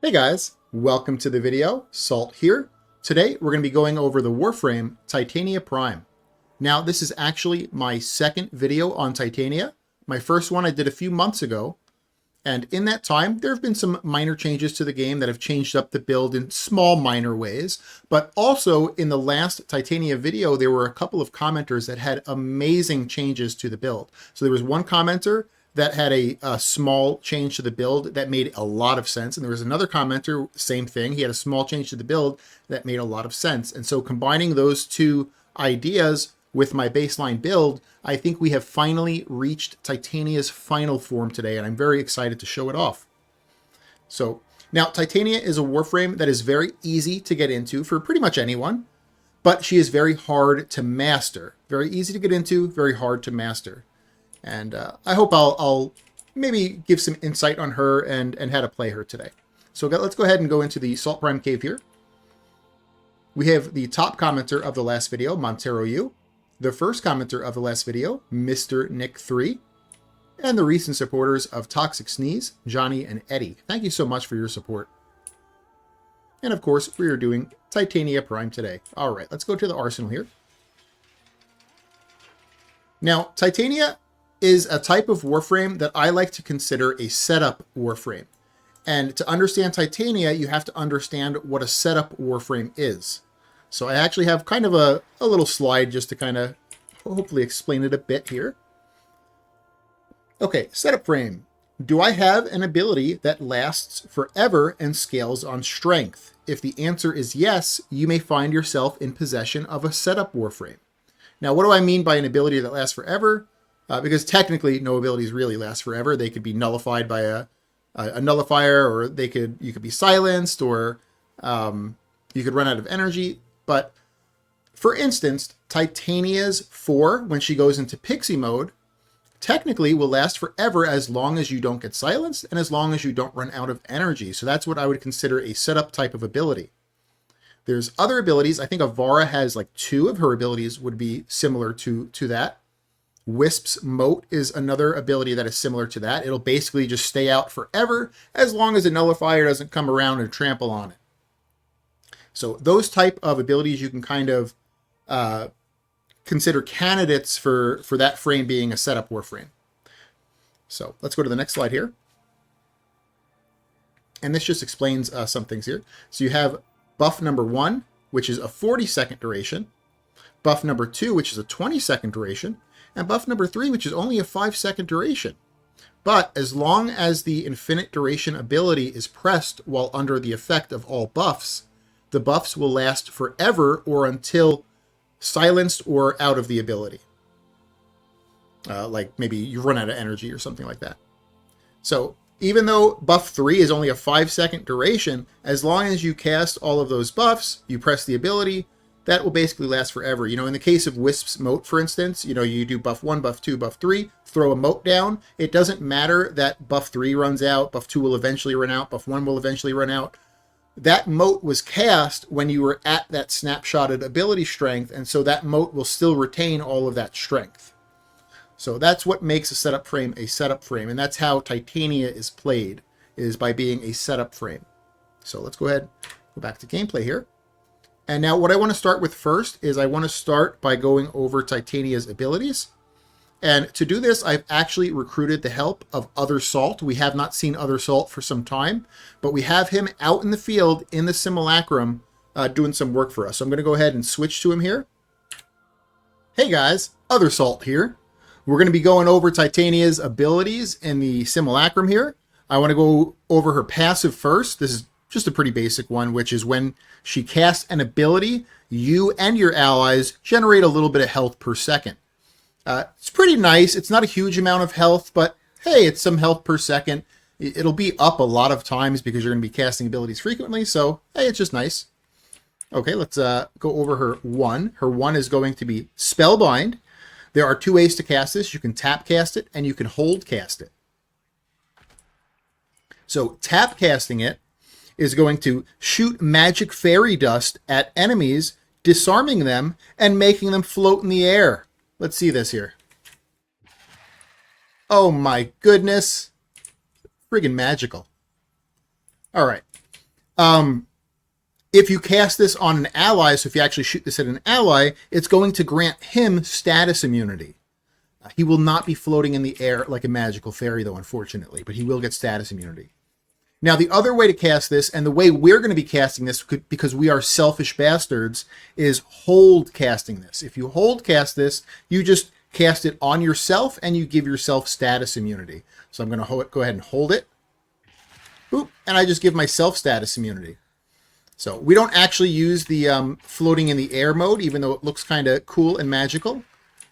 Hey guys, welcome to the video. Salt here. Today we're going to be going over the Warframe Titania Prime. Now this is actually my second video on Titania. My first one I did a few months ago, and in that time there have been some minor changes to the game that have changed up the build in small minor ways, but also in the last Titania video there were a couple of commenters that had amazing changes to the build. So there was one commenter that had a small change to the build that made a lot of sense. And there was another commenter, same thing. He had a small change to the build that made a lot of sense. And so combining those two ideas with my baseline build, I think we have finally reached Titania's final form today, and I'm very excited to show it off. So now Titania is a Warframe that is very easy to get into for pretty much anyone, but she is very hard to master. Very easy to get into, very hard to master. And I hope I'll maybe give some insight on her and how to play her today. So let's go ahead and go into the Salt Prime Cave here. We have the top commenter of the last video, Montero U. The first commenter of the last video, Mr. Nick 3. And the recent supporters of Toxic Sneeze, Johnny and Eddie. Thank you so much for your support. And of course, we are doing Titania Prime today. All right, let's go to the arsenal here. Now, Titania is a type of Warframe that I like to consider a setup Warframe. And to understand Titania, you have to understand what a setup Warframe is. So I actually have kind of a little slide just to kind of hopefully explain it a bit here. Okay, setup frame. Do I have an ability that lasts forever and scales on strength? If the answer is yes, you may find yourself in possession of a setup Warframe. Now, what do I mean by an ability that lasts forever? Because technically, no abilities really last forever. They could be nullified by a nullifier, or you could be silenced, or you could run out of energy. But for instance, Titania's 4, when she goes into pixie mode, technically will last forever as long as you don't get silenced and as long as you don't run out of energy. So that's what I would consider a setup type of ability. There's other abilities. I think Avara has like 2 of her abilities would be similar to that. Wisp's Moat is another ability that is similar to that. It'll basically just stay out forever as long as a nullifier doesn't come around and trample on it. So those type of abilities you can kind of consider candidates for that frame being a setup Warframe. So let's go to the next slide here. And this just explains some things here. So you have buff number 1, which is a 40-second duration. Buff number 2, which is a 20-second duration. And buff number 3, which is only a 5-second duration. But as long as the infinite duration ability is pressed while under the effect of all buffs, the buffs will last forever or until silenced or out of the ability. Like maybe you run out of energy or something like that. So even though buff 3 is only a 5-second duration, as long as you cast all of those buffs, you press the ability, that will basically last forever. In the case of Wisp's Moat, for instance, you do buff 1, buff 2, buff 3, throw a moat down. It doesn't matter that buff 3 runs out, buff 2 will eventually run out, buff 1 will eventually run out. That moat was cast when you were at that snapshotted ability strength, and so that moat will still retain all of that strength. So that's what makes a setup frame, and that's how Titania is played, is by being a setup frame. So let's go ahead, go back to gameplay here. And now what I want to start with first is I want to start by going over Titania's abilities. And to do this, I've actually recruited the help of Other Salt. We have not seen Other Salt for some time, but we have him out in the field in the simulacrum doing some work for us. So I'm going to go ahead and switch to him here. Hey guys, Other Salt here. We're going to be going over Titania's abilities in the simulacrum here. I want to go over her passive first. This is just a pretty basic one, which is when she casts an ability, you and your allies generate a little bit of health per second. It's pretty nice. It's not a huge amount of health, but hey, it's some health per second. It'll be up a lot of times because you're going to be casting abilities frequently, so hey, it's just nice. Okay, let's go over her 1. Her 1 is going to be Spellbind. There are 2 ways to cast this. You can tap cast it and you can hold cast it. So tap casting it is going to shoot magic fairy dust at enemies, disarming them and making them float in the air. Let's see this here. Oh my goodness. Friggin' magical. All right. If you cast this on an ally, so if you actually shoot this at an ally, it's going to grant him status immunity. He will not be floating in the air like a magical fairy, though, unfortunately, but he will get status immunity. Now, the other way to cast this, and the way we're going to be casting this, because we are selfish bastards, is hold casting this. If you hold cast this, you just cast it on yourself, and you give yourself status immunity. So I'm going to go ahead and hold it. Boop, and I just give myself status immunity. So we don't actually use the floating in the air mode, even though it looks kind of cool and magical.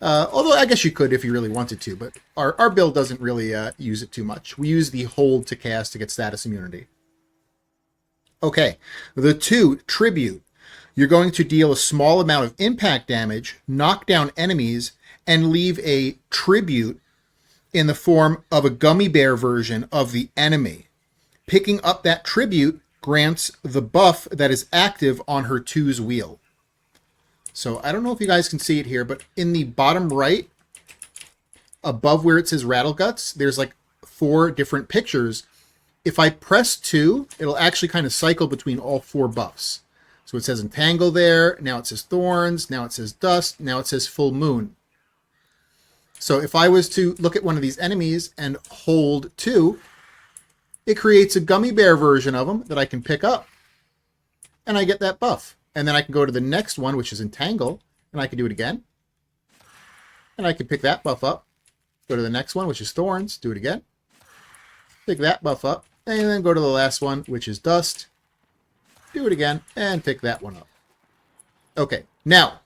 Although I guess you could if you really wanted to, but our build doesn't really use it too much. We use the hold to cast to get status immunity. Okay, the 2, Tribute. You're going to deal a small amount of impact damage, knock down enemies, and leave a tribute in the form of a gummy bear version of the enemy. Picking up that tribute grants the buff that is active on her 2's wheel. So I don't know if you guys can see it here, but in the bottom right, above where it says Rattle Guts, there's like 4 different pictures. If I press 2, it'll actually kind of cycle between all 4 buffs. So it says Entangle there, now it says Thorns, now it says Dust, now it says Full Moon. So if I was to look at one of these enemies and hold 2, it creates a gummy bear version of them that I can pick up, and I get that buff. And then I can go to the next one, which is Entangle, and I can do it again. And I can pick that buff up, go to the next one, which is Thorns, do it again. Pick that buff up, and then go to the last one, which is Dust, do it again, and pick that one up. Okay, now,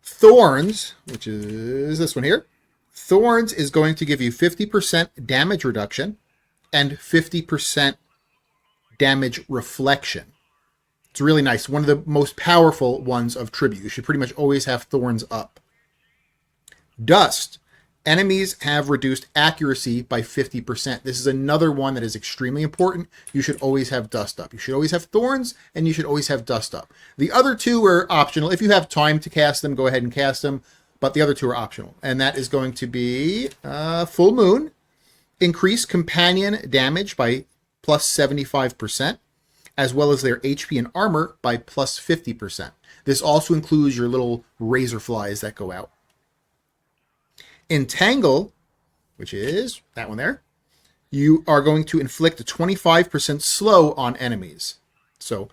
Thorns, which is this one here. Thorns is going to give you 50% damage reduction and 50% damage reflection. It's really nice. One of the most powerful ones of Tribute. You should pretty much always have Thorns up. Dust. Enemies have reduced accuracy by 50%. This is another one that is extremely important. You should always have Dust up. You should always have Thorns, and you should always have Dust up. The other 2 are optional. If you have time to cast them, go ahead and cast them. But the other 2 are optional. And that is going to be Full Moon. Increase companion damage by plus 75%. As well as their HP and armor by plus 50%. This also includes your little razor flies that go out. Entangle, which is that one there, you are going to inflict a 25% slow on enemies. So,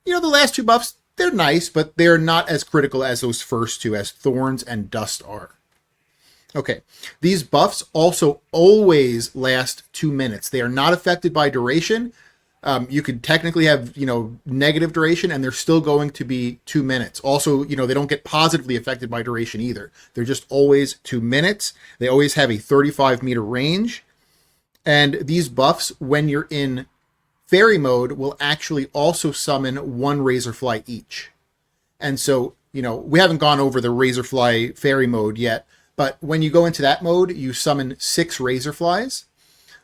the last 2 buffs, they're nice, but they're not as critical as those first 2, as Thorns and Dust are. Okay, these buffs also always last 2 minutes. They are not affected by duration. You could technically have, negative duration, and they're still going to be 2 minutes. Also, they don't get positively affected by duration either. They're just always 2 minutes. They always have a 35-meter range. And these buffs, when you're in fairy mode, will actually also summon 1 razorfly each. And so, we haven't gone over the razorfly fairy mode yet, but when you go into that mode, you summon 6 razorflies.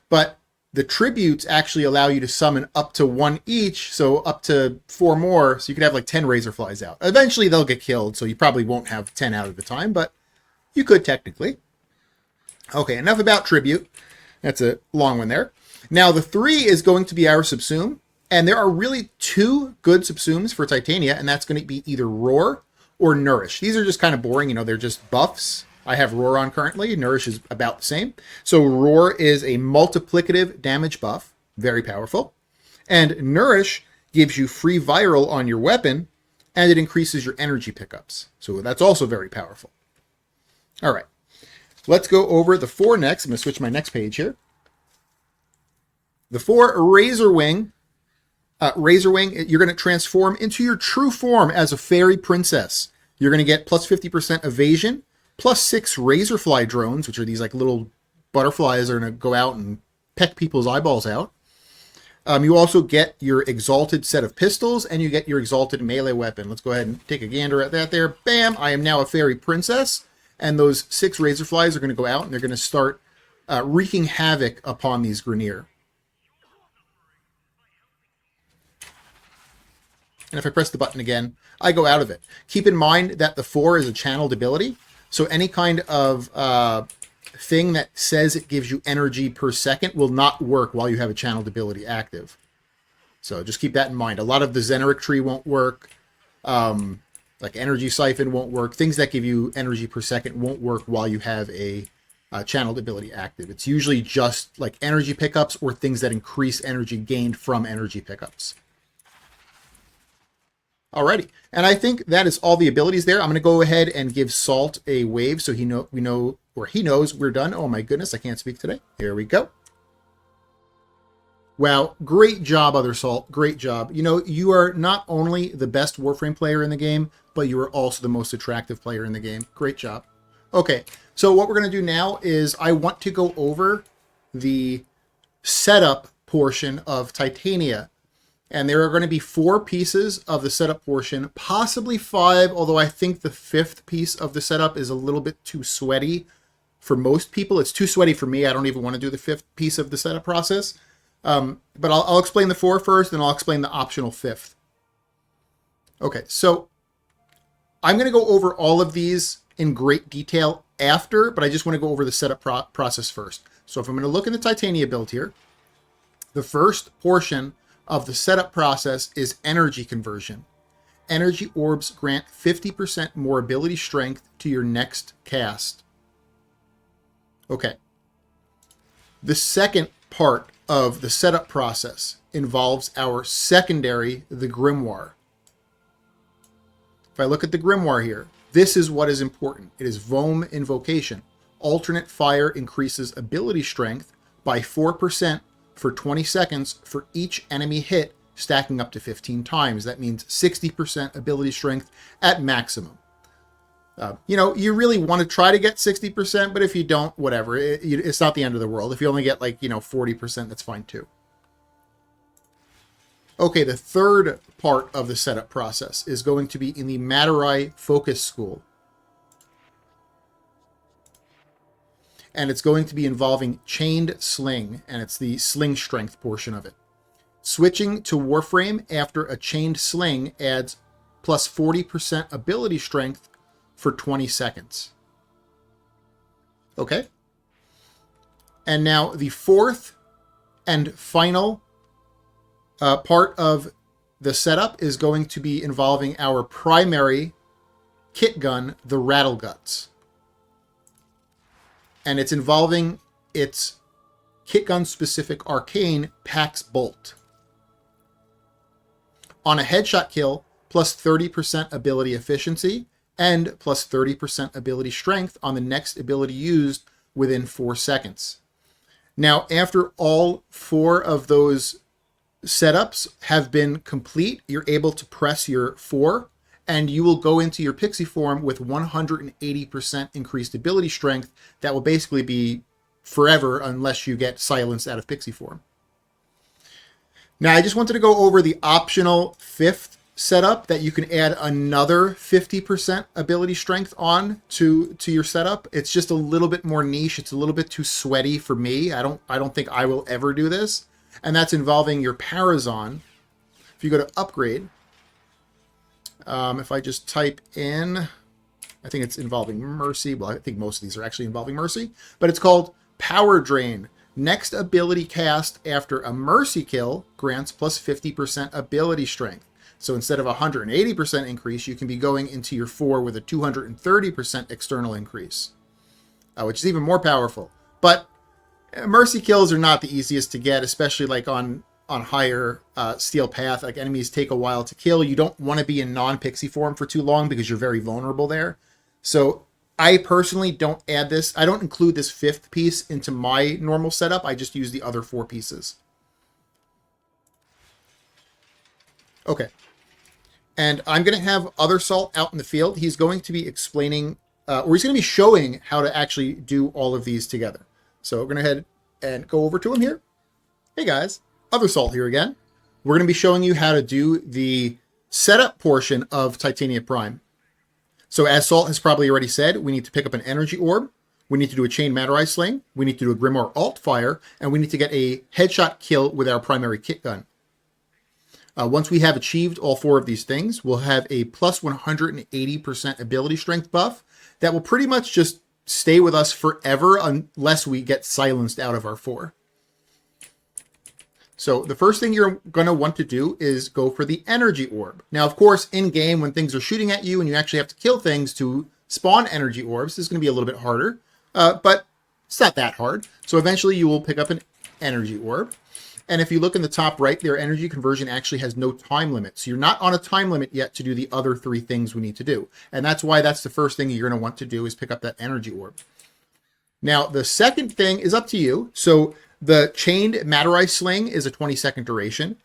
But the tributes actually allow you to summon up to 1 each, so up to 4 more, so you could have like 10 razorflies out. Eventually they'll get killed, so you probably won't have 10 out at a time, but you could technically. Okay, enough about tribute. That's a long one there. Now the 3 is going to be our subsume, and there are really 2 good subsumes for Titania, and that's going to be either Roar or Nourish. These are just kind of boring, they're just buffs. I have Roar on currently. Nourish is about the same. So Roar is a multiplicative damage buff. Very powerful. And Nourish gives you free viral on your weapon, and it increases your energy pickups. So that's also very powerful. All right. Let's go over the 4 next. I'm going to switch my next page here. The 4, Razor Wing. Razor Wing, you're going to transform into your true form as a fairy princess. You're going to get plus 50% evasion, plus 6 razorfly drones, which are these like little butterflies that are going to go out and peck people's eyeballs out. You also get your exalted set of pistols, and you get your exalted melee weapon. Let's go ahead and take a gander at that there. Bam! I am now a fairy princess, and those 6 razorflies are going to go out, and they're going to start wreaking havoc upon these Grineer. And if I press the button again, I go out of it. Keep in mind that the 4 is a channeled ability, so any kind of thing that says it gives you energy per second will not work while you have a channeled ability active. So just keep that in mind. A lot of the Xeneric tree won't work. Like Energy Siphon won't work. Things that give you energy per second won't work while you have a channeled ability active. It's usually just like energy pickups or things that increase energy gained from energy pickups. Alrighty, and I think that is all the abilities there. I'm going to go ahead and give Salt a wave so he knows we're done. Oh my goodness, I can't speak today. Here we go. Wow, great job, Other Salt. Great job. You know, you are not only the best Warframe player in the game, but you are also the most attractive player in the game. Great job. Okay, so what we're going to do now is I want to go over the setup portion of Titania. And there are going to be 4 pieces of the setup portion, possibly 5, although I think the 5th piece of the setup is a little bit too sweaty for most people. It's too sweaty for me. I don't even want to do the 5th piece of the setup process. But I'll explain the 4 first, and I'll explain the optional 5th. Okay, so I'm going to go over all of these in great detail after, but I just want to go over the setup process first. So if I'm going to look in the Titania build here, the first portion of the setup process is energy conversion. Energy orbs grant 50% more ability strength to your next cast. Okay. The second part of the setup process involves our secondary, the Grimoire. If I look at the Grimoire here, this is what is important. It is Vom Invocation. Alternate fire increases ability strength by 4% for 20 seconds for each enemy hit, stacking up to 15 times. That means 60% ability strength at maximum. You know, you really want to try to get 60%, but if you don't, whatever. It's not the end of the world. If you only get like, 40%, that's fine too. Okay, the third part of the setup process is going to be in the Materai Focus School. And it's going to be involving Chained Sling, and it's the sling strength portion of it. Switching to Warframe after a Chained Sling adds plus 40% ability strength for 20 seconds. Okay? And now the fourth and final part of the setup is going to be involving our primary kit gun, the Rattle Guts. And it's involving its kit gun specific arcane Pax Bolt. On a headshot kill, plus 30% ability efficiency and plus 30% ability strength on the next ability used within 4 seconds. Now, after all 4 of those setups have been complete, you're able to press your 4, and you will go into your pixie form with 180% increased ability strength. That will basically be forever unless you get silenced out of pixie form. Now, I just wanted to go over the optional 5th setup that you can add another 50% ability strength on to your setup. It's just a little bit more niche. It's a little bit too sweaty for me. I don't think I will ever do this. And that's involving your Parazon. If you go to upgrade, if I just type in, I think it's involving Mercy. Well, I think most of these are actually involving Mercy, but it's called Power Drain. Next ability cast after a Mercy kill grants plus 50% ability strength. So instead of a 180% increase, you can be going into your 4 with a 230% external increase, which is even more powerful. But Mercy kills are not the easiest to get, especially like on higher steel path. Like enemies take a while to kill. You don't want to be in non-pixie form for too long because you're very vulnerable there. So I personally don't add this. I don't include this 5th piece into my normal setup. I just use the other 4 pieces. Okay. And I'm going to have Other Salt out in the field. He's going to be explaining, or he's going to be showing how to actually do all of these together. So we're going to head and go over to him here. Hey guys, Other Salt here again. We're going to be showing you how to do the setup portion of Titania Prime. So as Salt has probably already said, we need to pick up an energy orb. We need to do a chain Materai Sling. We need to do a Grimoire alt fire. And we need to get a headshot kill with our primary kit gun. Once we have achieved all 4 of these things, we'll have a plus 180% ability strength buff that will pretty much just stay with us forever unless we get silenced out of our 4. So the first thing you're going to want to do is go for the energy orb. Now, of course, in game, when things are shooting at you and you actually have to kill things to spawn energy orbs, this is going to be a little bit harder, but it's not that hard. So eventually you will pick up an energy orb. And if you look in the top right, their energy conversion actually has no time limit. So you're not on a time limit yet to do the other 3 things we need to do. And that's why that's the first thing you're going to want to do is pick up that energy orb. Now, the second thing is up to you. So the Chained Matterai Sling is a 20-second duration,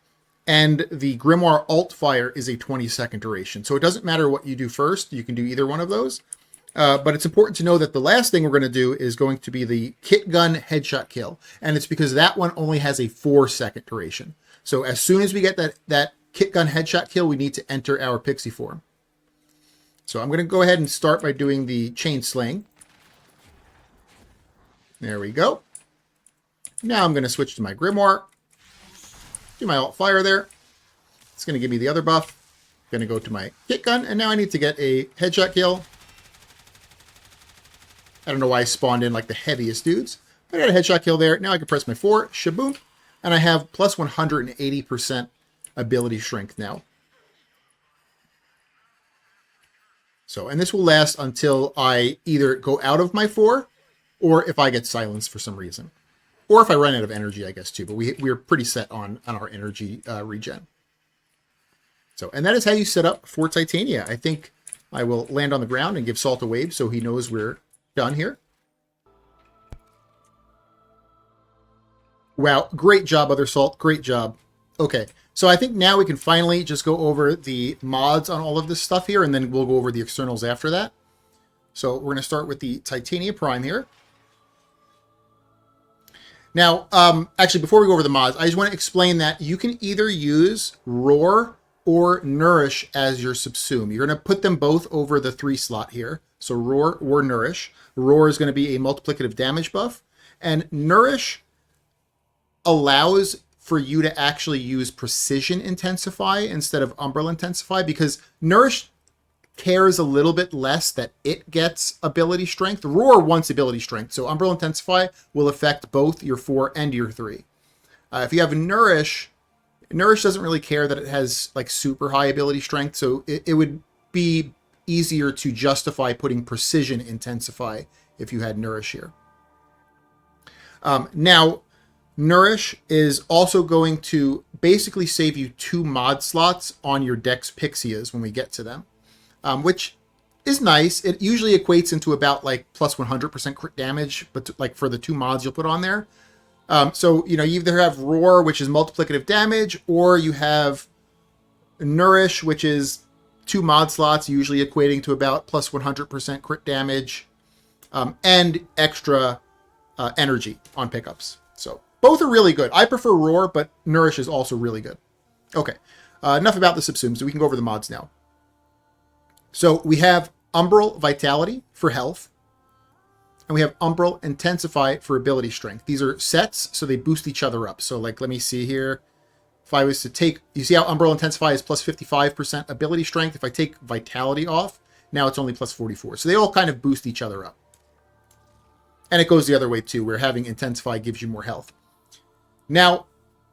and the Grimoire Alt Fire is a 20-second duration. So it doesn't matter what you do first. You can do either one of those. But it's important to know that the last thing we're going to do is going to be the Kit Gun Headshot Kill. And it's because that one only has a 4-second duration. So as soon as we get that Kit Gun Headshot Kill, we need to enter our pixie form. So I'm going to go ahead and start by doing the Chain Sling. There we go. Now I'm going to switch to my Grimoire. Do my Alt Fire there. It's going to give me the other buff. I'm going to go to my Kit Gun, and now I need to get a Headshot Kill. I don't know why I spawned in like the heaviest dudes. I got a headshot kill there. Now I can press my 4, shaboom, and I have plus 180% ability strength now. So, and this will last until I either go out of my 4, or if I get silenced for some reason. Or if I run out of energy, I guess, too. But we're pretty set on our energy regen. So, and that is how you set up for Titania. I think I will land on the ground and give Salt a wave so he knows we're done here. Wow, great job, Other Salt. Great job. Okay, so I think now we can finally just go over the mods on all of this stuff here, and then we'll go over the externals after that. So we're going to start with the Titania Prime here. Now, actually, before we go over the mods, I just want to explain that you can either use Roar or Nourish as your subsume. You're going to put them both over the 3 slot here. So Roar or Nourish. Roar is going to be a multiplicative damage buff. And Nourish allows for you to actually use Precision Intensify instead of Umbral Intensify, because Nourish cares a little bit less that it gets ability strength. Roar wants ability strength. So Umbral Intensify will affect both your 4 and your 3. If you have Nourish, Nourish doesn't really care that it has like super high ability strength. So it would be easier to justify putting Precision Intensify if you had Nourish here. Now, Nourish is also going to basically save you 2 mod slots on your Dex Pixias when we get to them, which is nice. It usually equates into about like plus 100% crit damage, but like for the 2 mods you'll put on there. So, you know, you either have Roar, which is multiplicative damage, or you have Nourish, which is 2 mod slots, usually equating to about plus 100% crit damage, and extra energy on pickups. So both are really good. I prefer Roar, but Nourish is also really good. Okay, enough about the subsumes. So we can go over the mods now. So we have Umbral Vitality for health, and we have Umbral Intensify for ability strength. These are sets, so they boost each other up. So like, let me see here. If I was to take, you see how Umbral Intensify is plus 55% ability strength. If I take Vitality off, now it's only plus 44. So they all kind of boost each other up. And it goes the other way too, where having Intensify gives you more health. Now,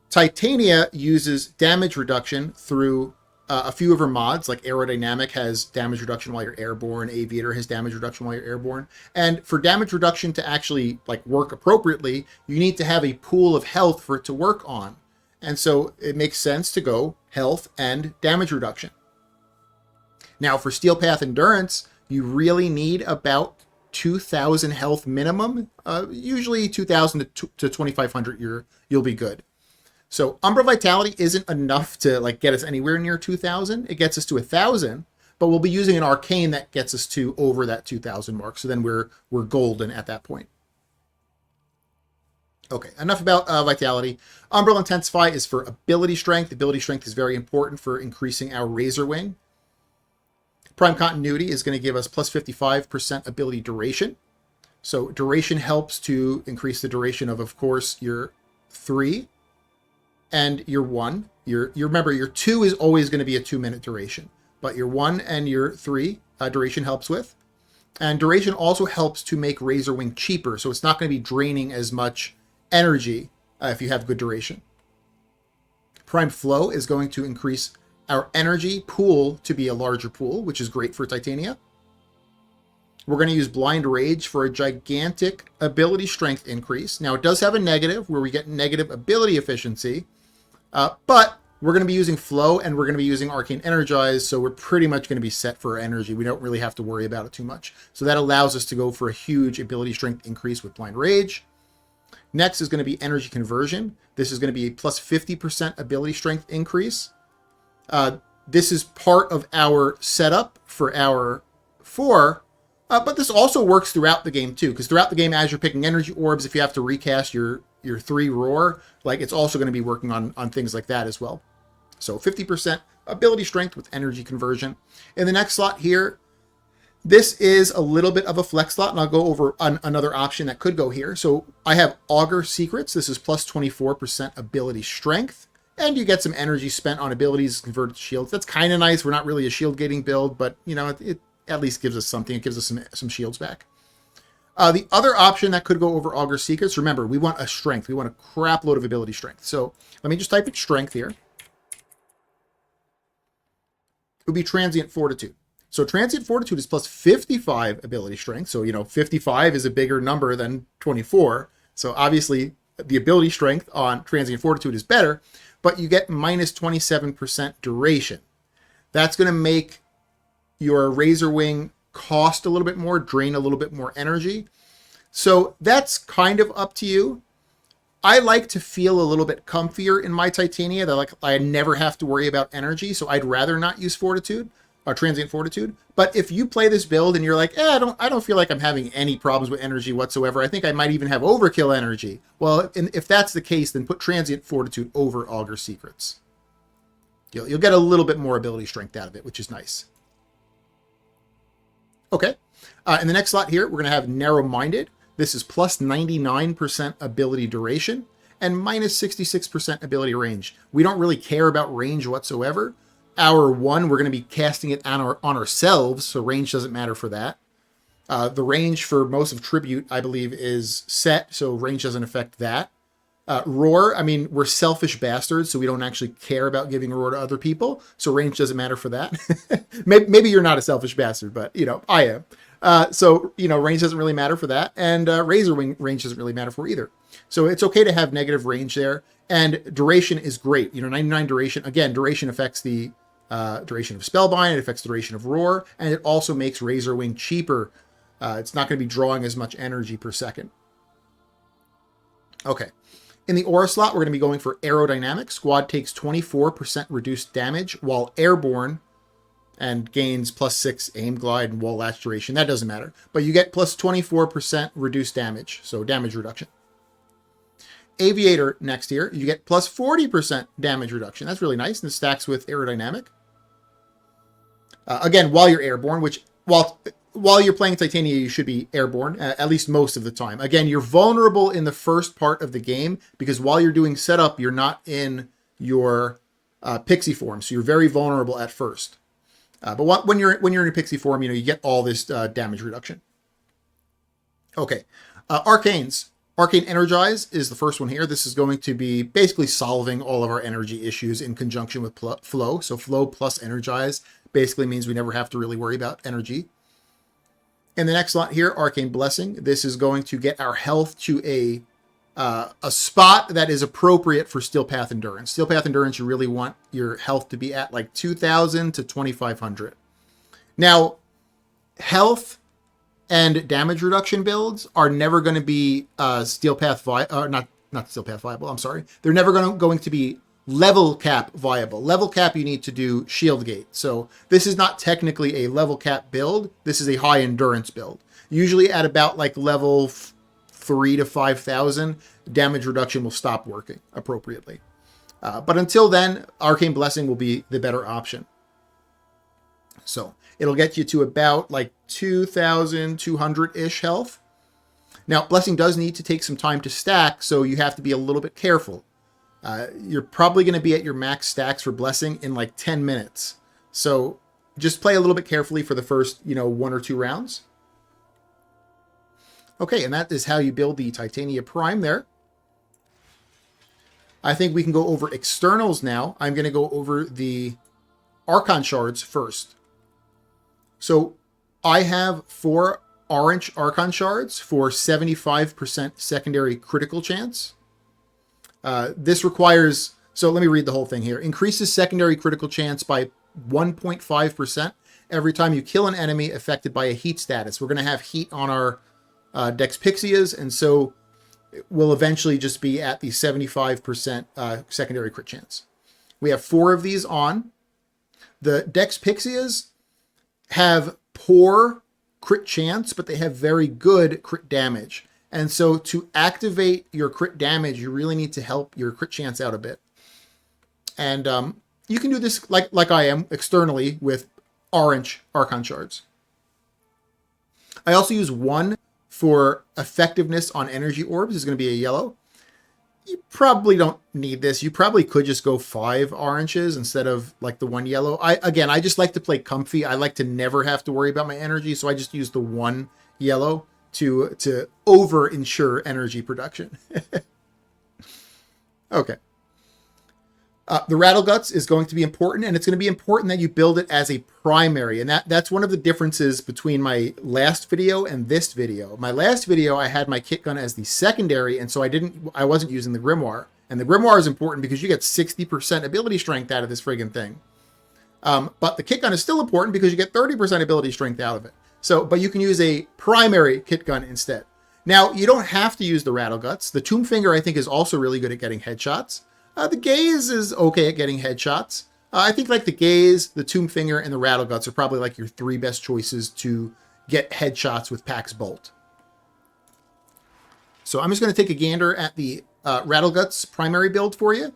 Titania uses damage reduction through a few of her mods, like Aerodynamic has damage reduction while you're airborne, Aviator has damage reduction while you're airborne. And for damage reduction to actually like work appropriately, you need to have a pool of health for it to work on. And so it makes sense to go health and damage reduction. Now for Steel Path Endurance, you really need about 2,000 health minimum. Usually 2,000 to 2,500, you'll be good. So Umbral Vitality isn't enough to like get us anywhere near 2,000. It gets us to 1,000, but we'll be using an Arcane that gets us to over that 2,000 mark. So then we're golden at that point. Okay, enough about Vitality. Umbral Intensify is for ability strength. Ability strength is very important for increasing our Razor Wing. Prime Continuity is going to give us plus 55% ability duration. So duration helps to increase the duration of course, your 3 and your 1. Remember, your 2 is always going to be a 2-minute duration, but your 1 and your 3 duration helps with. And duration also helps to make Razor Wing cheaper, so it's not going to be draining as much energy if you have good duration. Prime Flow is going to increase our energy pool to be a larger pool, which is great for Titania. We're going to use Blind Rage for a gigantic ability strength increase. Now, it does have a negative where we get negative ability efficiency, but we're going to be using Flow and we're going to be using Arcane Energize, so we're pretty much going to be set for energy. We don't really have to worry about it too much. So that allows us to go for a huge ability strength increase with Blind Rage. Next is going to be Energy Conversion. This is going to be a plus 50% ability strength increase. This is part of our setup for our 4, but this also works throughout the game too, because throughout the game, as you're picking energy orbs, if you have to recast your 3 roar, like it's also going to be working on things like that as well. So 50% ability strength with energy conversion. In the next slot here, this is a little bit of a flex slot, and I'll go over another option that could go here. So I have Augur Secrets. This is plus 24% ability strength, and you get some energy spent on abilities converted to shields. That's kind of nice. We're not really a shield gating build, but you know, it at least gives us something. It gives us some shields back. The other option that could go over Augur Secrets, remember, we want a strength. We want a crap load of ability strength. So let me just type in strength here. It would be Transient Fortitude. So Transient Fortitude is plus 55 ability strength. So, you know, 55 is a bigger number than 24. So obviously the ability strength on Transient Fortitude is better, but you get minus 27% duration. That's going to make your Razor Wing cost a little bit more, drain a little bit more energy. So that's kind of up to you. I like to feel a little bit comfier in my Titania, that I never have to worry about energy, so I'd rather not use Fortitude or Transient Fortitude. But if you play this build and you're like, I don't feel like I'm having any problems with energy whatsoever, I think I might even have overkill energy. Well, if that's the case, then put Transient Fortitude over Augur Secrets. You'll get a little bit more ability strength out of it, which is nice. Okay, in the next slot here, we're going to have Narrow-Minded. This is plus 99% ability duration and minus 66% ability range. We don't really care about range whatsoever. Our 1, we're going to be casting it on ourselves, so range doesn't matter for that. The range for most of Tribute, I believe, is set, so range doesn't affect that. Roar, I mean, we're selfish bastards, so we don't actually care about giving Roar to other people, so range doesn't matter for that. Maybe you're not a selfish bastard, but, you know, I am. So, you know, range doesn't really matter for that, and Razor Wing range doesn't really matter for either. So it's okay to have negative range there, and duration is great. You know, 99 duration, again, duration affects the duration of Spellbind, it affects the duration of Roar, and it also makes Razor Wing cheaper. It's not going to be drawing as much energy per second. Okay. In the Aura slot, we're going to be going for Aerodynamic. Squad takes 24% reduced damage while airborne and gains plus 6 aim, glide, and wall latch duration. That doesn't matter. But you get plus 24% reduced damage, so damage reduction. Aviator next here, you get plus 40% damage reduction. That's really nice, and it stacks with Aerodynamic. Again, while you're airborne, which while you're playing Titania, you should be airborne, at least most of the time. Again, you're vulnerable in the first part of the game because while you're doing setup, you're not in your pixie form, so you're very vulnerable at first. But when you're in your pixie form, you know, you get all this damage reduction. Okay, Arcanes. Arcane Energize is the first one here. This is going to be basically solving all of our energy issues in conjunction with Flow. So Flow plus Energize basically means we never have to really worry about energy. In the next slot here, Arcane Blessing. This is going to get our health to a spot that is appropriate for Steel Path Endurance. Steel Path Endurance, you really want your health to be at like 2,000 to 2,500. Now, health and damage reduction builds are never going to be not Steel Path viable. I'm sorry. They're never going to be level cap viable. Level cap, you need to do shield gate. So this is not technically a level cap build. This is a high endurance build. Usually at about like level 3 to 5,000, damage reduction will stop working appropriately. But until then, Arcane Blessing will be the better option. So it'll get you to about like 2,200-ish health. Now, Blessing does need to take some time to stack, so you have to be a little bit careful. You're probably going to be at your max stacks for Blessing in like 10 minutes. So just play a little bit carefully for the first, 1 or 2 rounds. Okay, and that is how you build the Titania Prime there. I think we can go over externals now. I'm going to go over the Archon shards first. So I have 4 orange Archon shards for 75% secondary critical chance. This requires, so let me read the whole thing here. Increases secondary critical chance by 1.5% every time you kill an enemy affected by a heat status. We're going to have heat on our Dex Pixias, and so we'll eventually just be at the 75% secondary crit chance. We have 4 of these on. The Dex Pixias have poor crit chance, but they have very good crit damage. And so to activate your crit damage, you really need to help your crit chance out a bit. And you can do this like I am externally with orange Archon shards. I also use 1 for effectiveness on energy orbs. This is going to be a yellow. You probably don't need this. You probably could just go 5 oranges instead of like the 1 yellow. I just like to play comfy. I like to never have to worry about my energy, so I just use the 1 yellow to over ensure energy production. Okay. The Rattle Guts is going to be important, and it's going to be important that you build it as a primary. And that's one of the differences between my last video and this video. My last video, I had my kit gun as the secondary, and so I wasn't using the Grimoire. And the Grimoire is important because you get 60% ability strength out of this friggin' thing. But the kit gun is still important because you get 30% ability strength out of it. But you can use a primary kit gun instead. Now, you don't have to use the Rattle Guts. The Tomb Finger, I think, is also really good at getting headshots. The Gaze is okay at getting headshots. I think like the Gaze, the Tomb Finger, and the Rattle Guts are probably like your 3 best choices to get headshots with Pax Bolt. So I'm just going to take a gander at the Rattle Guts primary build for you.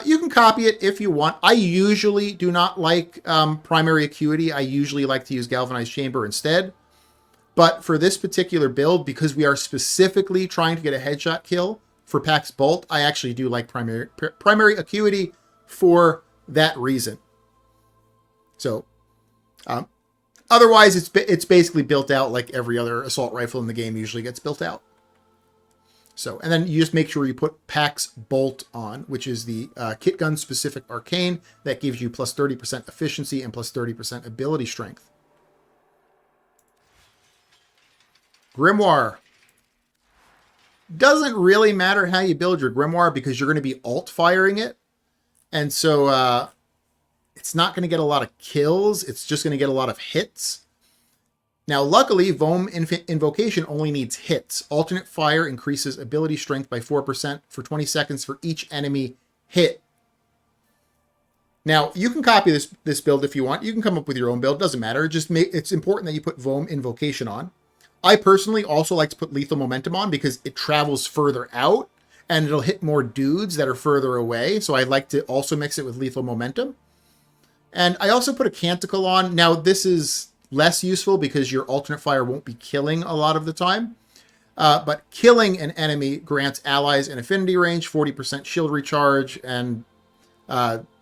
You can copy it if you want. I usually do not like primary acuity. I usually like to use Galvanized Chamber instead. But for this particular build, because we are specifically trying to get a headshot kill for Pax Bolt, I actually do like primary acuity for that reason. So, otherwise, it's basically built out like every other assault rifle in the game usually gets built out. So, and then you just make sure you put Pax Bolt on, which is the kit gun specific arcane that gives you plus 30% efficiency and plus 30% ability strength. Grimoire. Doesn't really matter how you build your Grimoire because you're going to be alt-firing it. And so it's not going to get a lot of kills. It's just going to get a lot of hits. Now, luckily, Vohm Invocation only needs hits. Alternate fire increases ability strength by 4% for 20 seconds for each enemy hit. Now, you can copy this build if you want. You can come up with your own build. Doesn't matter. It's important that you put Vohm Invocation on. I personally also like to put Lethal Momentum on because it travels further out and it'll hit more dudes that are further away. So I like to also mix it with Lethal Momentum. And I also put a Canticle on. Now, this is less useful because your alternate fire won't be killing a lot of the time. But killing an enemy grants allies an affinity range, 40% shield recharge, and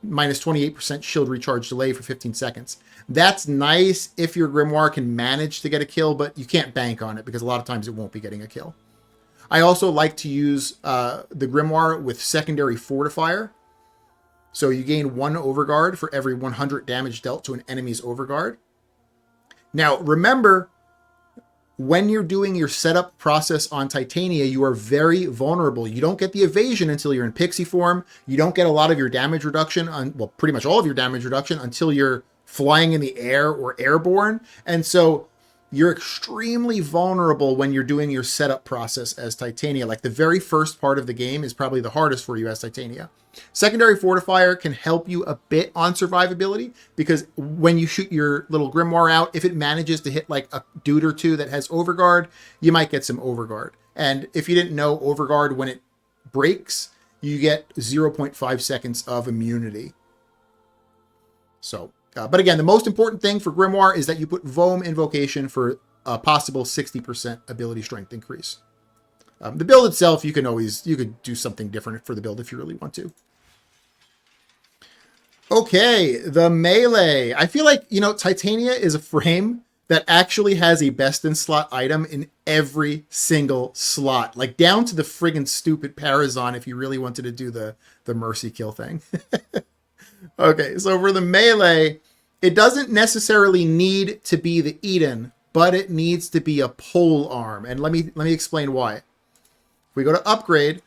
minus 28% shield recharge delay for 15 seconds. That's nice if your Grimoire can manage to get a kill, but you can't bank on it because a lot of times it won't be getting a kill. I also like to use the Grimoire with secondary Fortifier. So you gain 1 Overguard for every 100 damage dealt to an enemy's Overguard. Now, remember, when you're doing your setup process on Titania, you are very vulnerable. You don't get the evasion until you're in pixie form. You don't get a lot of your damage reduction, well, pretty much all of your damage reduction until you're flying in the air or airborne. And so you're extremely vulnerable when you're doing your setup process as Titania. Like the very first part of the game is probably the hardest for you as Titania. Secondary Fortifier can help you a bit on survivability because when you shoot your little Grimoire out, if it manages to hit like a dude or two that has Overguard, you might get some Overguard. And if you didn't know, Overguard, when it breaks, you get 0.5 seconds of immunity. So, but again, the most important thing for Grimoire is that you put Vohm Invocation for a possible 60% ability strength increase. The build itself, you could do something different for the build if you really want to. Okay, the melee. I feel like, Titania is a frame that actually has a best in slot item in every single slot, like down to the friggin' stupid Parazon if you really wanted to do the mercy kill thing. Okay, so for the melee, it doesn't necessarily need to be the Eden, but it needs to be a pole arm. And let me explain why. If we go to upgrade,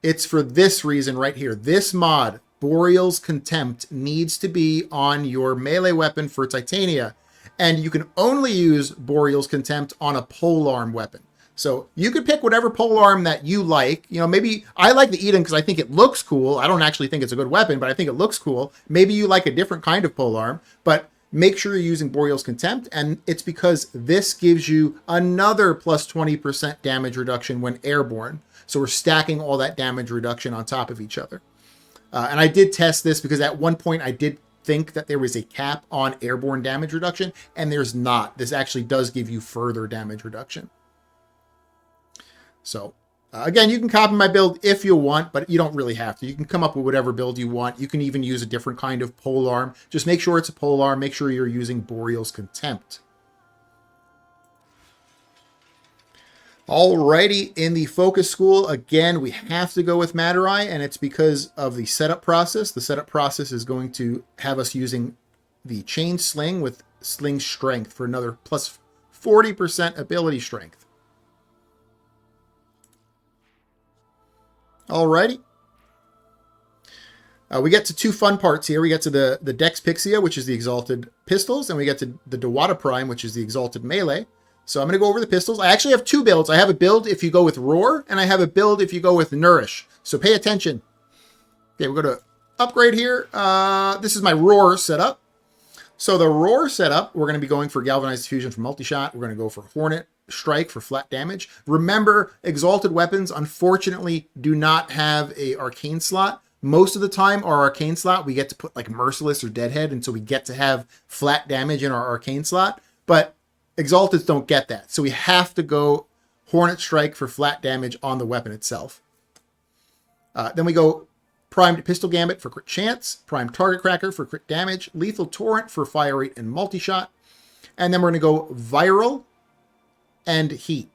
it's for this reason right here. This mod, Boreal's Contempt, needs to be on your melee weapon for Titania. And you can only use Boreal's Contempt on a polearm weapon. So you could pick whatever polearm that you like. You know, maybe I like the Eden because I think it looks cool. I don't actually think it's a good weapon, but I think it looks cool. Maybe you like a different kind of polearm, but make sure you're using Boreal's Contempt. And it's because this gives you another plus 20% damage reduction when airborne. So we're stacking all that damage reduction on top of each other. And I did test this because at one point I did think that there was a cap on airborne damage reduction, and there's not. This actually does give you further damage reduction. So again, you can copy my build if you want, but you don't really have to. You can come up with whatever build you want. You can even use a different kind of polearm. Just make sure it's a polearm. Make sure you're using Boreal's Contempt. Alrighty, in the focus school, again, we have to go with Maturai, and it's because of the setup process. The setup process is going to have us using the chain sling with sling strength for another plus 40% ability strength. Alrighty. We get to two fun parts here. We get to the Dex Pixia, which is the Exalted Pistols, and we get to the Dewata Prime, which is the Exalted Melee. So I'm going to go over the pistols. I actually have two builds. I have a build if you go with Roar, and I have a build if you go with Nourish. So pay attention. Okay, we're going to upgrade here. This is my Roar setup. So the Roar setup, we're going to be going for Galvanized Diffusion for multi-shot. We're going to go for Hornet Strike for flat damage. Remember, Exalted weapons, unfortunately, do not have a Arcane slot. Most of the time, our Arcane slot, we get to put like Merciless or Deadhead, and so we get to have flat damage in our Arcane slot. But Exalteds don't get that. So we have to go Hornet Strike for flat damage on the weapon itself. Then we go Primed Pistol Gambit for crit chance, Primed Target Cracker for crit damage, Lethal Torrent for fire rate and multi-shot. And then we're going to go Viral and Heat.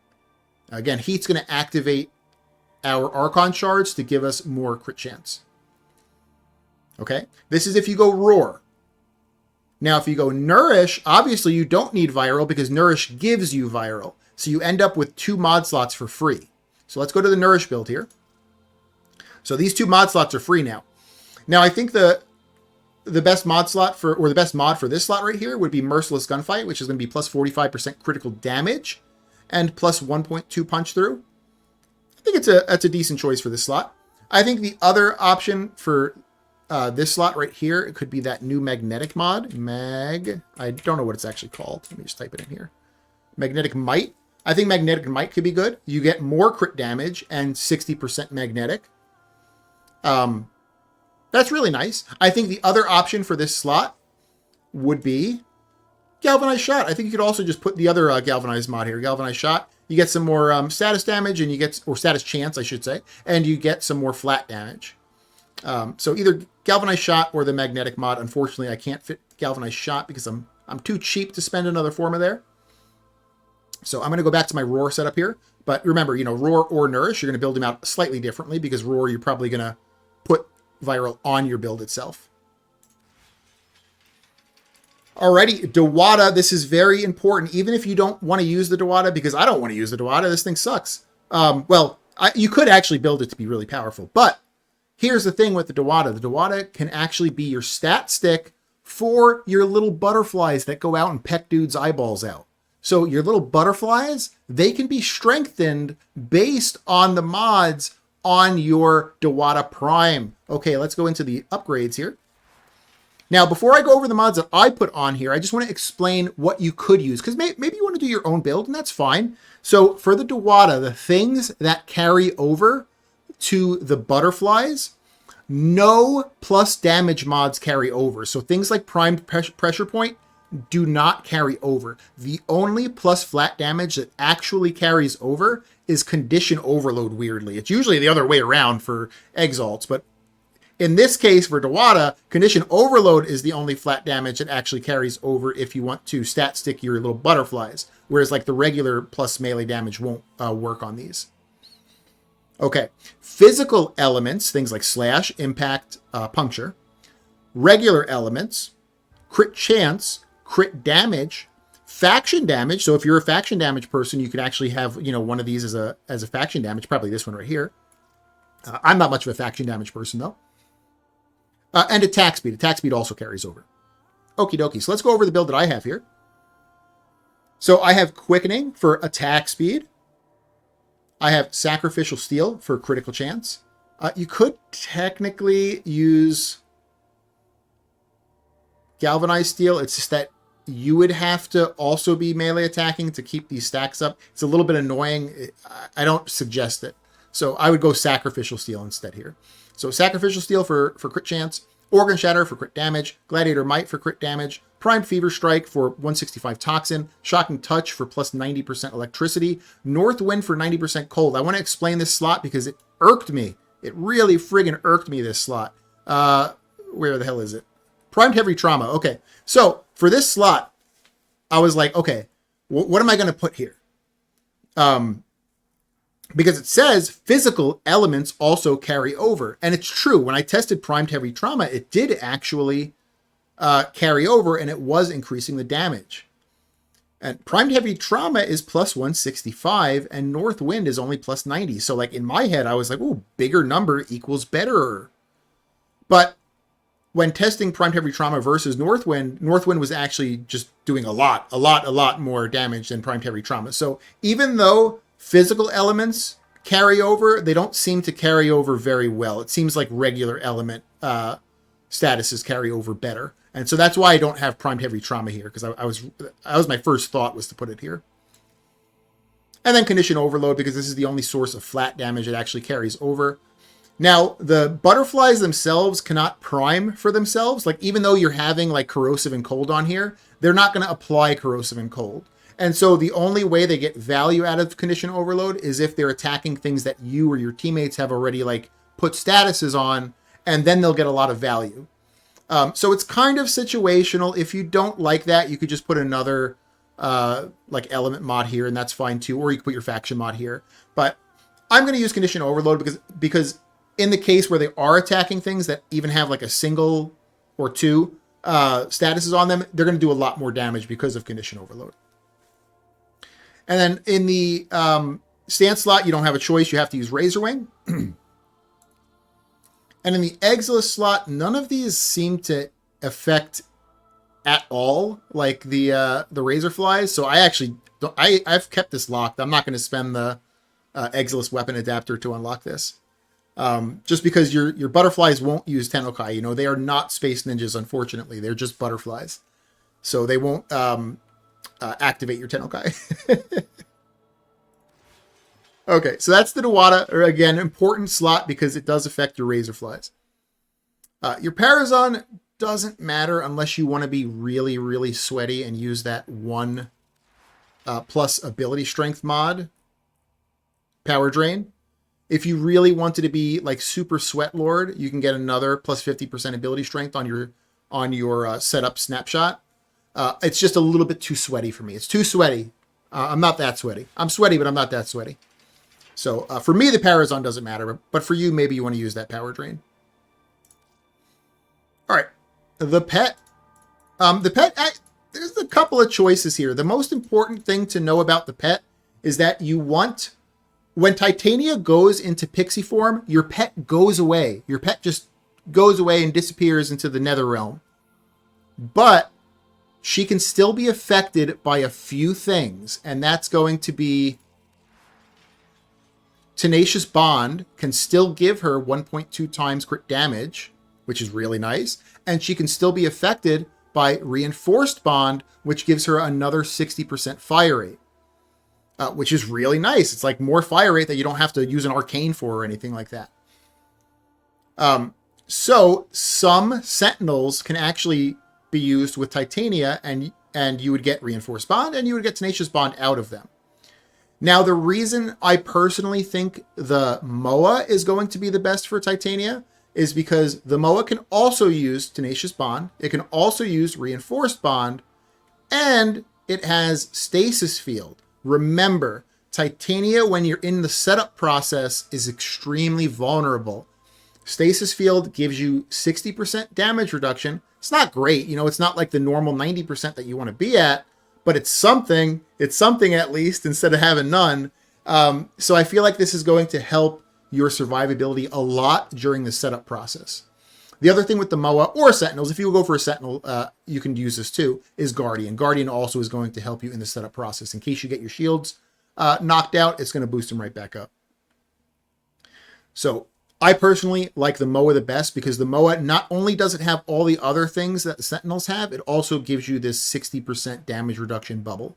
Again, Heat's going to activate our Archon Shards to give us more crit chance. Okay? This is if you go Roar. Now, if you go Nourish, obviously you don't need Viral because Nourish gives you Viral. So you end up with 2 mod slots for free. So let's go to the Nourish build here. So these 2 mod slots are free now. Now, I think the best mod slot for, or the best mod for this slot right here would be Merciless Gunfight, which is going to be plus 45% critical damage and plus 1.2 punch through. I think that's a decent choice for this slot. I think the other option for this slot right here, it could be that new Magnetic mod. I don't know what it's actually called. Let me just type it in here. Magnetic Might. I think Magnetic Might could be good. You get more crit damage and 60% magnetic. That's really nice. I think the other option for this slot would be Galvanized Shot. I think you could also just put the other Galvanized mod here. Galvanized Shot. You get some more status damage, and you get, or status chance, I should say, and you get some more flat damage. So either Galvanized Shot or the Magnetic mod. Unfortunately, I can't fit Galvanized Shot because I'm too cheap to spend another Forma there. So I'm going to go back to my Roar setup here. But remember, you know, Roar or Nourish, you're going to build them out slightly differently because Roar, you're probably going to put Viral on your build itself. Alrighty, Dewata, this is very important, even if you don't want to use the Dewata, because I don't want to use the Dewata. This thing sucks. You could actually build it to be really powerful, but here's the thing with the Dewata. The Dewata can actually be your stat stick for your little butterflies that go out and peck dudes' eyeballs out. So your little butterflies, they can be strengthened based on the mods on your Dewata Prime. Okay, let's go into the upgrades here. Now, before I go over the mods that I put on here, I just want to explain what you could use, because maybe you want to do your own build, and that's fine. So for the Dewata, the things that carry over to the butterflies, no plus damage mods carry over. So things like Primed Pressure Point do not carry over. The only plus flat damage that actually carries over is Condition Overload, weirdly. It's usually the other way around for Exalts, but in this case for Dewata, Condition Overload is the only flat damage that actually carries over if you want to stat stick your little butterflies, whereas like the regular plus melee damage won't work on these. Okay, physical elements, things like slash, impact, puncture. Regular elements, crit chance, crit damage, faction damage. So if you're a faction damage person, you could actually have, you know, one of these as a faction damage, probably this one right here. I'm not much of a faction damage person though. And attack speed. Attack speed also carries over. Okie dokie. So let's go over the build that I have here. So I have quickening for attack speed. I have sacrificial steel for critical chance. You could technically use galvanized steel. It's just that you would have to also be melee attacking to keep these stacks up. It's a little bit annoying. I don't suggest it. So I would go sacrificial steel instead here. So sacrificial steel for crit chance, organ shatter for crit damage, gladiator might for crit damage, primed fever strike for 165 toxin, shocking touch for plus 90% electricity, north wind for 90% cold. I want to explain this slot because it irked me. It really friggin' irked me, this slot. Where the hell is it? Primed heavy trauma. Okay. So for this slot, I was like, okay, what am I going to put here? Because it says physical elements also carry over. And it's true. When I tested primed heavy trauma, it did actually carry over, and it was increasing the damage. And primed heavy trauma is plus 165, and north wind is only plus 90. So like in my head, I was like, oh, bigger number equals better. But when testing primed heavy trauma versus north wind was actually just doing a lot more damage than primed heavy trauma. So even though physical elements carry over, they don't seem to carry over very well. It seems like regular element statuses carry over better. And so that's why I don't have primed heavy trauma here, because I was my first thought was to put it here. And then condition overload, because this is the only source of flat damage that actually carries over. Now, the butterflies themselves cannot prime for themselves. Like, even though you're having like corrosive and cold on here, they're not going to apply corrosive and cold. And so the only way they get value out of condition overload is if they're attacking things that you or your teammates have already like put statuses on, and then they'll get a lot of value. So it's kind of situational. If you don't like that, you could just put another like element mod here, and that's fine too. Or you could put your faction mod here. But I'm going to use condition overload because in the case where they are attacking things that even have like a single or two statuses on them, they're going to do a lot more damage because of condition overload. And then in the stance slot, you don't have a choice. You have to use Razor Wing. And in the Exiles slot, none of these seem to affect at all, like the Razor Flies. So I actually don't, I've kept this locked. I'm not going to spend the Exiles weapon adapter to unlock this. Just because your butterflies won't use Tennokai. You know, they are not space ninjas, unfortunately. They're just butterflies. So they won't activate your Tennokai. Okay, so that's the Dewata, or again, important slot because it does affect your Razor Flies. Your Parazon doesn't matter unless you want to be really, really sweaty and use that 1 plus ability strength mod, Power Drain. If you really wanted to be like super sweat lord, you can get another plus 50% ability strength on your setup snapshot. It's just a little bit too sweaty for me. It's too sweaty. I'm not that sweaty. I'm sweaty, but I'm not that sweaty. So for me, the Parazon doesn't matter, but for you, maybe you want to use that Power Drain. All right, the pet. There's a couple of choices here. The most important thing to know about the pet is that you want, when Titania goes into pixie form, your pet goes away. Your pet just goes away and disappears into the nether realm. But she can still be affected by a few things, and that's going to be Tenacious Bond can still give her 1.2 times crit damage, which is really nice, and she can still be affected by Reinforced Bond, which gives her another 60% fire rate, which is really nice. It's like more fire rate that you don't have to use an arcane for or anything like that. So some Sentinels can actually be used with Titania, and you would get Reinforced Bond, and you would get Tenacious Bond out of them. Now, the reason I personally think the Moa is going to be the best for Titania is because the MOA can also use Tenacious Bond. It can also use Reinforced Bond, and it has Stasis Field. Remember, Titania, when you're in the setup process, is extremely vulnerable. Stasis Field gives you 60% damage reduction. It's not great. You know, it's not like the normal 90% that you want to be at, but it's something. It's something at least instead of having none. So I feel like this is going to help your survivability a lot during the setup process. The other thing with the MOA or Sentinels, if you go for a Sentinel, you can use this too, is Guardian. Guardian also is going to help you in the setup process. In case you get your shields knocked out, it's going to boost them right back up. So I personally like the MOA the best because the MOA not only does it have all the other things that the Sentinels have, it also gives you this 60% damage reduction bubble.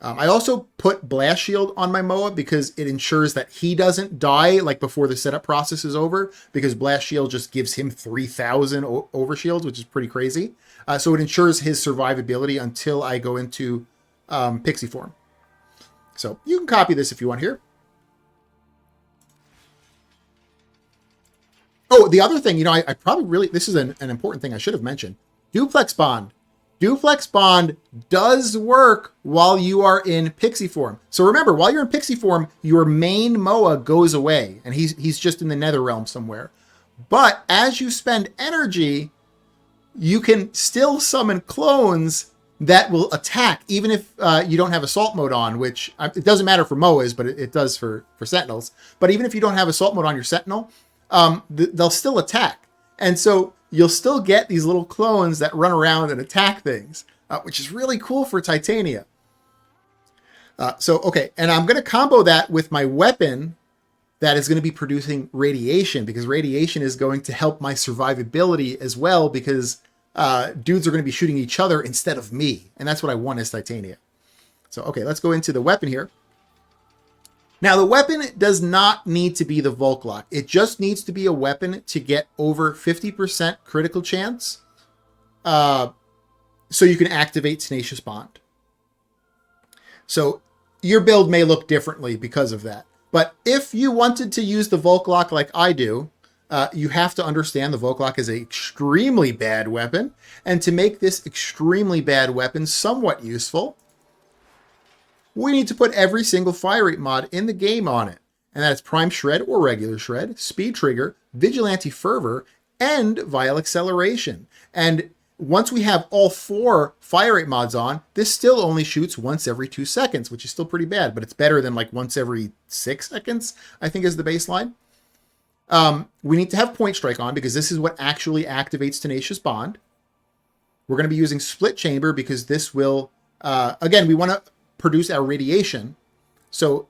I also put Blast Shield on my MOA because it ensures that he doesn't die like before the setup process is over, because Blast Shield just gives him 3,000 overshields, which is pretty crazy. So it ensures his survivability until I go into Pixie form. So you can copy this if you want here. Oh, the other thing, you know, I probably really, this is an important thing I should have mentioned. Duplex Bond. Duplex Bond does work while you are in Pixie form. So remember, while you're in Pixie form, your main MOA goes away, and he's just in the Nether Realm somewhere. But as you spend energy, you can still summon clones that will attack, even if you don't have Assault Mode on, which it doesn't matter for MOAs, but it does for Sentinels. But even if you don't have Assault Mode on your Sentinel, they'll still attack. And so you'll still get these little clones that run around and attack things, which is really cool for Titania. Okay, and I'm going to combo that with my weapon that is going to be producing radiation, because radiation is going to help my survivability as well, because dudes are going to be shooting each other instead of me, and that's what I want as Titania. So, okay, let's go into the weapon here. Now, the weapon does not need to be the Volklock. It just needs to be a weapon to get over 50% critical chance, so you can activate Tenacious Bond. So your build may look differently because of that. But if you wanted to use the Volklock like I do, you have to understand the Volklock is an extremely bad weapon. And to make this extremely bad weapon somewhat useful, we need to put every single fire rate mod in the game on it. And that's Prime Shred or regular Shred, Speed Trigger, Vigilante Fervor, and Vial Acceleration. And once we have all 4 fire rate mods on, this still only shoots once every 2 seconds, which is still pretty bad, but it's better than like once every 6 seconds, I think is the baseline. We need to have Point Strike on because this is what actually activates Tenacious Bond. We're going to be using Split Chamber because this will, again, we want to produce our radiation. So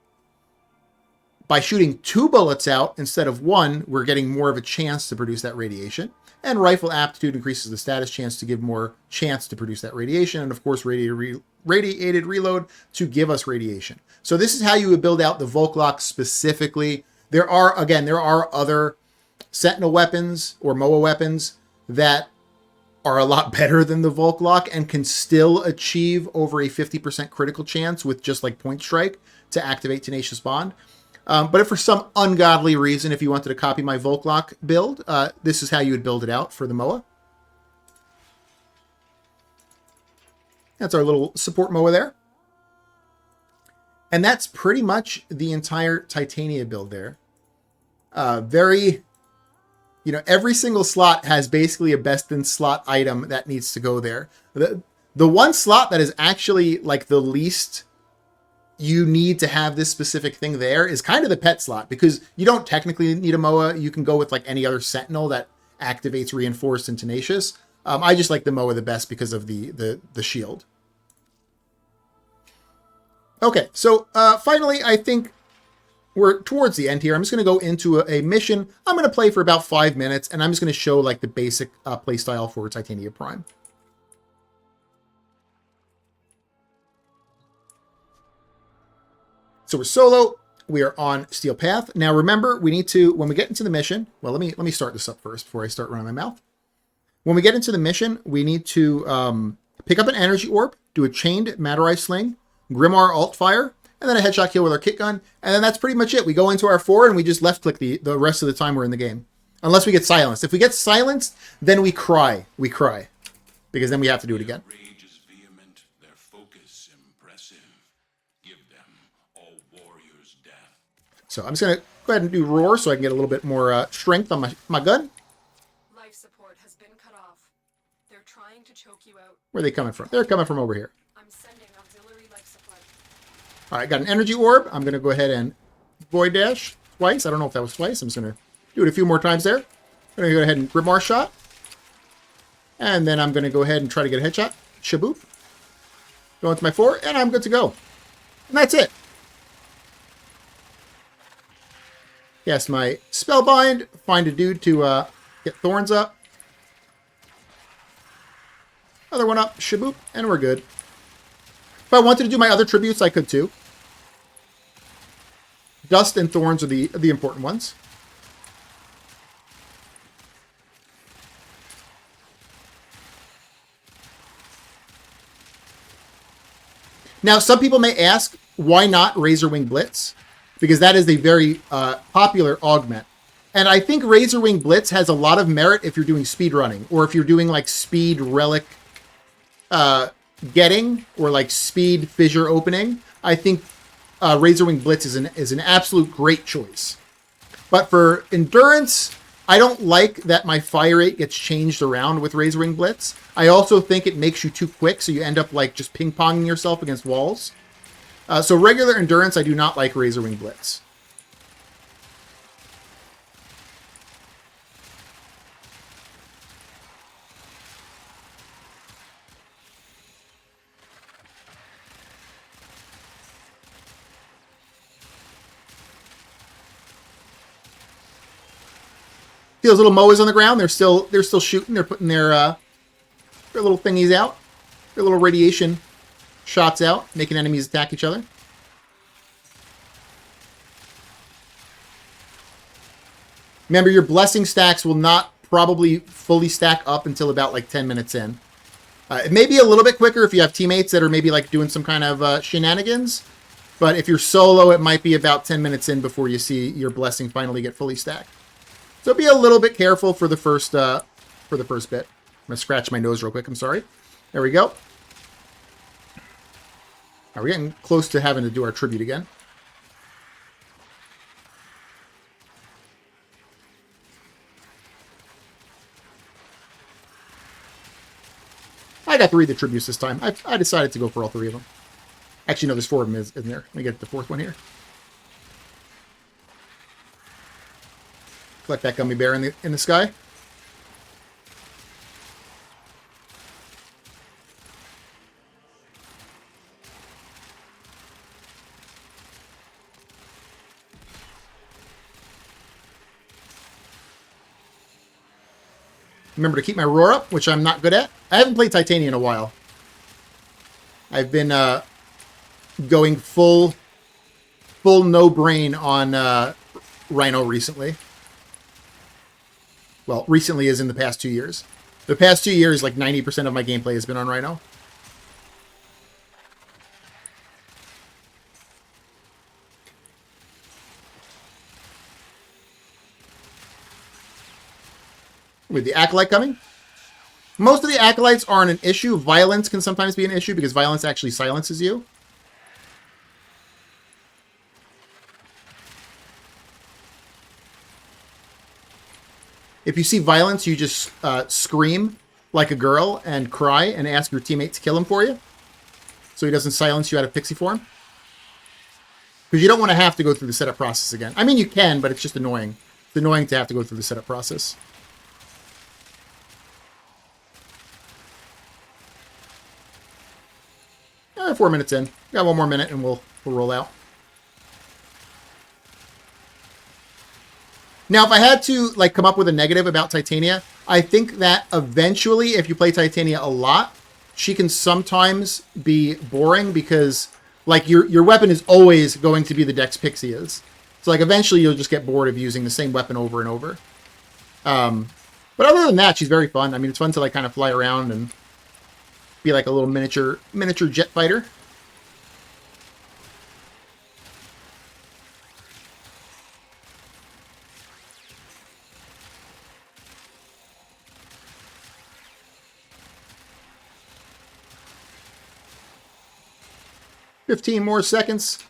by shooting 2 bullets out instead of 1, we're getting more of a chance to produce that radiation. And Rifle Aptitude increases the status chance to give more chance to produce that radiation. And of course, Radiated Reload to give us radiation. So this is how you would build out the Volklock specifically. There are other Sentinel weapons or MOA weapons that are a lot better than the Volklock and can still achieve over a 50% critical chance with just like Point Strike to activate Tenacious Bond. But if for some ungodly reason, if you wanted to copy my Volklock build, this is how you would build it out for the MOA. That's our little support MOA there. And that's pretty much the entire Titania build there. Every single slot has basically a best in slot item that needs to go there. The one slot that is actually like the least you need to have this specific thing there is kind of the pet slot, because you don't technically need a MOA. You can go with like any other Sentinel that activates Reinforced and Tenacious. I just like the MOA the best because of the shield. Okay, so finally, I think we're towards the end here. I'm just going to go into a mission. I'm going to play for about 5 minutes, and I'm just going to show like the basic playstyle for Titania Prime. So we're solo. We are on Steel Path. Now remember, we need to, when we get into the mission, well, let me start this up first before I start running my mouth. When we get into the mission, we need to pick up an energy orb, do a chained Matter Eye Sling, Grimoire Alt Fire, and then a headshot kill with our kit gun, and then that's pretty much it. We go into our 4 and we just left click the rest of the time we're in the game. Unless we get silenced. If we get silenced, then we cry. We cry. Because then we have to do it again. Their rage is vehement, their focus impressive. Give them all warriors' death. So I'm just going to go ahead and do roar so I can get a little bit more strength on my gun. Life support has been cut off. They're trying to choke you out. Where are they coming from? They're coming from over here. I'm sending auxiliary life supply. All right, got an energy orb. I'm going to go ahead and void dash twice. I don't know if that was twice. I'm just going to do it a few more times there. I'm going to go ahead and Grimoire shot. And then I'm going to go ahead and try to get a headshot. Shaboop. Go into my 4, and I'm good to go. And that's it. Yes, my Spellbind. Find a dude to get thorns up. Other one up. Shaboop. And we're good. If I wanted to do my other tributes, I could too. Dust and thorns are the important ones. Now, some people may ask, why not Razorwing Blitz? Because that is a very popular augment. And I think Razorwing Blitz has a lot of merit if you're doing speed running, or if you're doing like speed relic getting, or like speed fissure opening. I think Razorwing Blitz is an absolute great choice. But for endurance, I don't like that my fire rate gets changed around with Razorwing Blitz. I also think it makes you too quick, so you end up like just ping-ponging yourself against walls. So regular endurance, I do not like Razorwing Blitz. See those little moas on the ground? They're still shooting. They're putting their little thingies out, their little radiation shots out, making enemies attack each other. Remember, your blessing stacks will not probably fully stack up until about like 10 minutes in. It may be a little bit quicker if you have teammates that are maybe like doing some kind of shenanigans. But if you're solo, it might be about 10 minutes in before you see your blessing finally get fully stacked. So be a little bit careful for the first bit. I'm gonna scratch my nose real quick. I'm sorry. There we go. We're getting close to having to do our tribute again. I got 3 of the tributes this time. I decided to go for all 3 of them. Actually, no, there's 4 of them in there. Let me get the 4th one here. Collect that gummy bear in the sky. Remember to keep my roar up, which I'm not good at. I haven't played Titania in a while. I've been going full no brain on Rhino recently. Well, recently is in the past 2 years. The past 2 years, like 90% of my gameplay has been on Rhino. With the Acolyte coming. Most of the Acolytes aren't an issue. Violence can sometimes be an issue because violence actually silences you. If you see violence, you just scream like a girl and cry and ask your teammate to kill him for you, so he doesn't silence you out of pixie form. Because you don't want to have to go through the setup process again. I mean, you can, but it's just annoying. It's annoying to have to go through the setup process. Eh, 4 minutes in. Got 1 more minute and we'll roll out. Now, if I had to like come up with a negative about Titania, I think that eventually, if you play Titania a lot, she can sometimes be boring because like your weapon is always going to be the Dex Pixie is. So like eventually you'll just get bored of using the same weapon over and over. But other than that, she's very fun. I mean, it's fun to like kind of fly around and be like a little miniature jet fighter. 15 more seconds.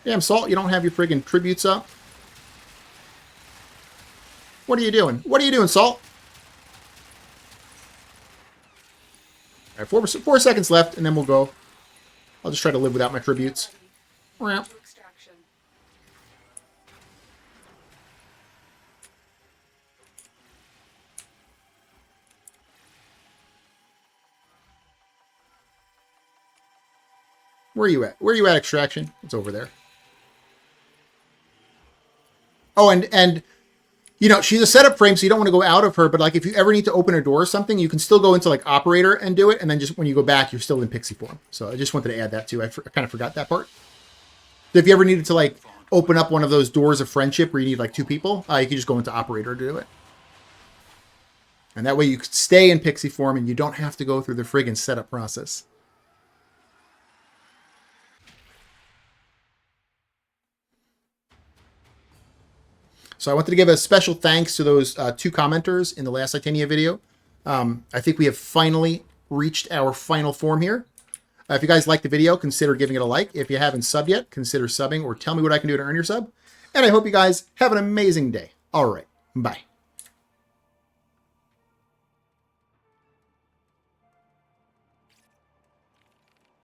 Damn, Salt, you don't have your friggin' tributes up. What are you doing? What are you doing, Salt? All right, 4 seconds left, and then we'll go. I'll just try to live without my tributes. To extraction. Where are you at? Where are you at, Extraction? It's over there. Oh, and you know, she's a setup frame, so you don't want to go out of her, but like if you ever need to open a door or something, you can still go into like operator and do it, and then just when you go back, you're still in pixie form. So I just wanted to add that too. I kind of forgot that part. So if you ever needed to like open up one of those doors of friendship where you need like 2 people, you can just go into operator to do it. And that way you could stay in pixie form and you don't have to go through the friggin' setup process. So I wanted to give a special thanks to those 2 commenters in the last Titania video. I think we have finally reached our final form here. If you guys liked the video, consider giving it a like. If you haven't subbed yet, consider subbing or tell me what I can do to earn your sub. And I hope you guys have an amazing day. All right, bye.